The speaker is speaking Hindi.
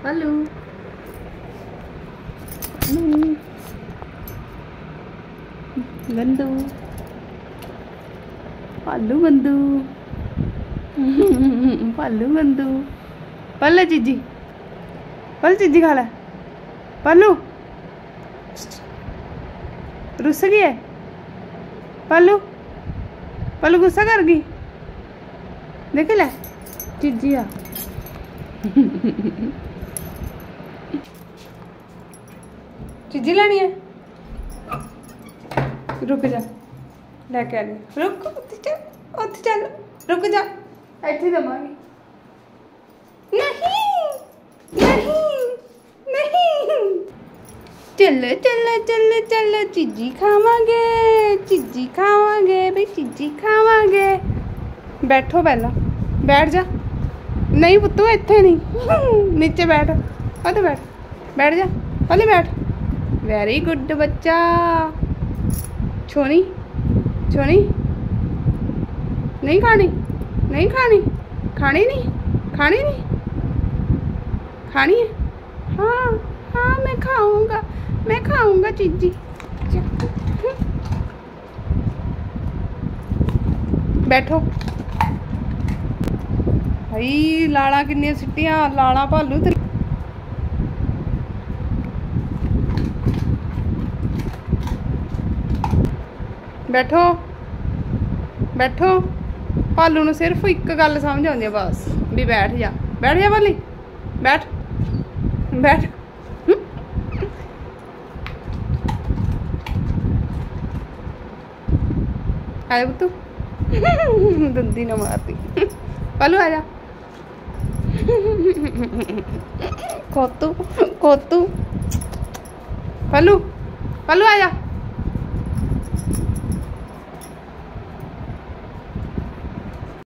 हेलो गंदू पालू गंदू पालू गंदू पल चीजी खा ले पालू रुस गई है पालू पालू गुस्सा कर गई देख ले चीजी आ चीजी लेनी है रुक जा लेके आ गई रुक उत्थे चल रुक जा इत्थे दवांगी नहीं नहीं चलो चलो चलो चलो चीजी खावांगे भाई चीजी खावांगे बैठो पहला बैठ जा नहीं पुत्तू इत्थे नहीं नीचे बैठ ओते बैठ जा पहले बैठ वेरी गुड बच्चा छोनी छोनी नहीं खानी खानी नहीं खानी है हाँ हाँ मैं खाऊंगा चीजी बैठो भाई लाड़ा किन्नियां सिट्टियां लाड़ा भालू तेरे बैठो बैठो भालू नूं सिर्फ एक गल समझ आउंदी है बस भी बैठ जा भाली बैठ बैठ आया पुत्तू दंदी ना मारती पालू आ जा खोतू पालू आ जा